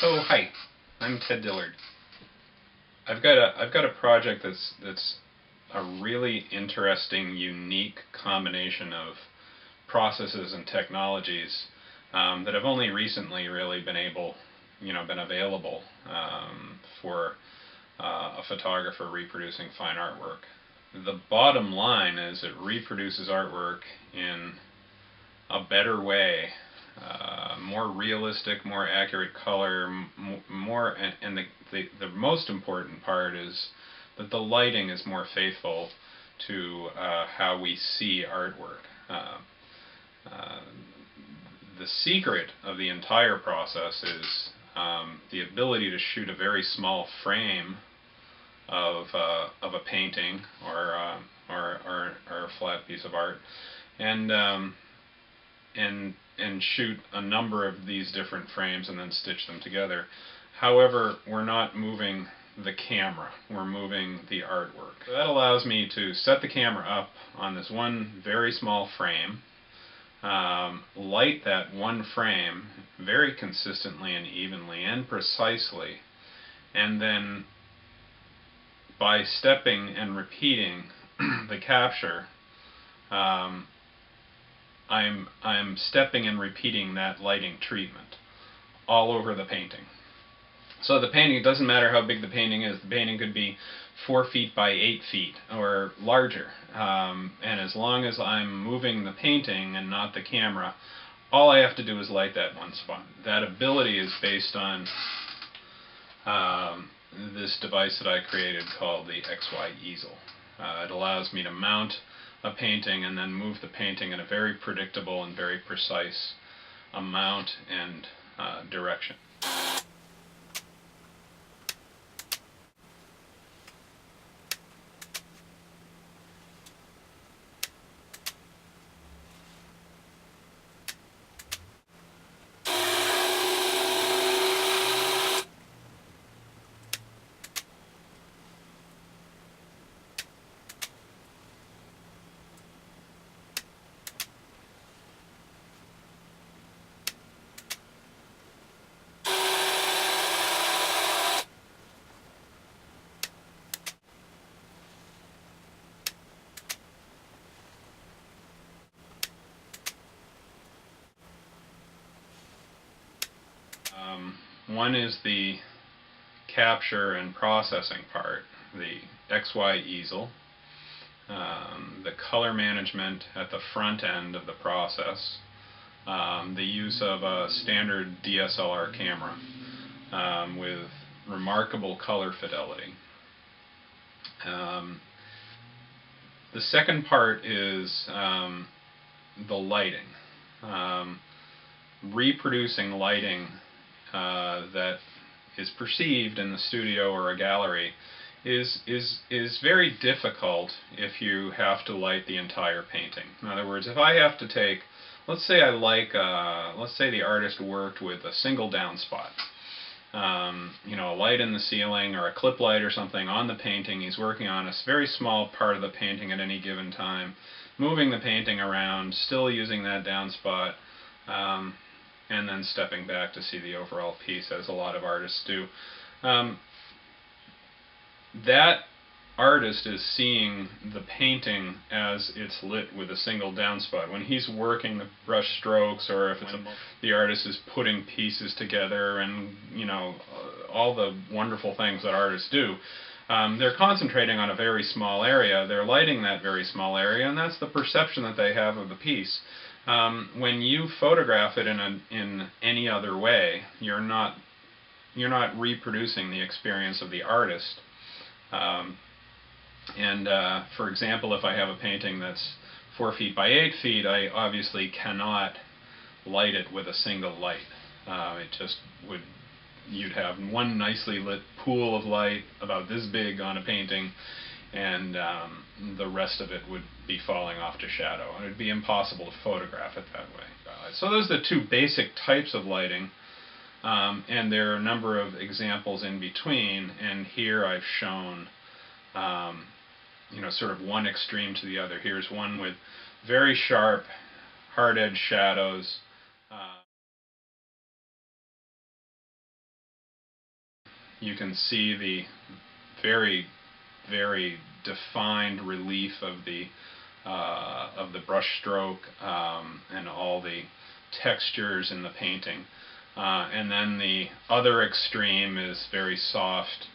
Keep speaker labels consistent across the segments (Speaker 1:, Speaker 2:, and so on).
Speaker 1: Oh, hi. I'm Ted Dillard. I've got a project that's a really interesting, unique combination of processes and technologies that have only recently really been available for a photographer reproducing fine artwork. The bottom line is it reproduces artwork in a better way, more realistic, more accurate color, more, and the most important part is that the lighting is more faithful to how we see artwork. Uh, the secret of the entire process is the ability to shoot a very small frame of a painting or a flat piece of art, and and shoot a number of these different frames and then stitch them together. However, we're not moving the camera, we're moving the artwork. So that allows me to set the camera up on this one very small frame, light that one frame very consistently and evenly and precisely, and then by stepping and repeating the capture, I'm stepping and repeating that lighting treatment all over the painting. So the painting, it doesn't matter how big the painting is. The painting could be 4 feet by 8 feet or larger. And as long as I'm moving the painting and not the camera, all I have to do is light that one spot. That ability is based on this device that I created called the XY Easel. It allows me to mount a painting and then move the painting in a very predictable and very precise amount and direction. One is the capture and processing part, the XY easel, the color management at the front end of the process, the use of a standard DSLR camera with remarkable color fidelity. The second part is the lighting. Reproducing lighting that is perceived in the studio or a gallery is very difficult if you have to light the entire painting. In other words, if I have to take, let's say let's say the artist worked with a single downspout, a light in the ceiling or a clip light or something on the painting. He's working on a very small part of the painting at any given time, moving the painting around, still using that downspout, and then stepping back to see the overall piece, as a lot of artists do. That artist is seeing the painting as it's lit with a single downspout. When he's working the brush strokes, or if the artist is putting pieces together and all the wonderful things that artists do, they're concentrating on a very small area. They're lighting that very small area, and that's the perception that they have of the piece. When you photograph it in any other way, you're not reproducing the experience of the artist. For example, if I have a painting that's 4 feet by 8 feet, I obviously cannot light it with a single light. You'd have one nicely lit pool of light about this big on a painting, and the rest of it would be falling off to shadow, and it would be impossible to photograph it that way. So those are the two basic types of lighting, and there are a number of examples in between, and here I've shown sort of one extreme to the other. Here's one with very sharp, hard-edged shadows. you can see the very, very defined relief of the brush stroke and all the textures in the painting. And then the other extreme is very soft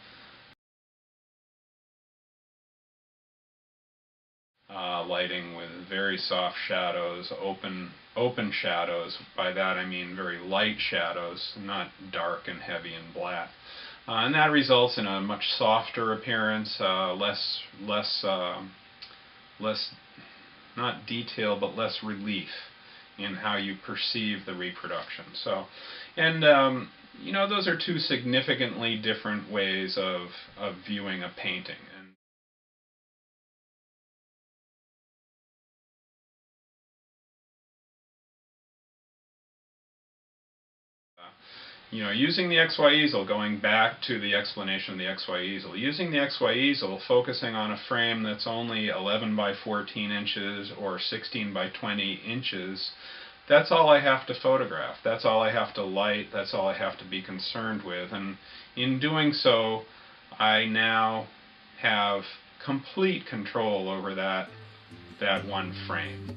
Speaker 1: lighting with very soft shadows, open shadows. By that I mean very light shadows, not dark and heavy and black. And that results in a much softer appearance, less not detail, but less relief in how you perceive the reproduction. So, and those are two significantly different ways of viewing a painting. And using the XY easel, going back to the explanation of the XY easel, using the XY easel, focusing on a frame that's only 11 by 14 inches or 16 by 20 inches, that's all I have to photograph. That's all I have to light. That's all I have to be concerned with. And in doing so, I now have complete control over that one frame.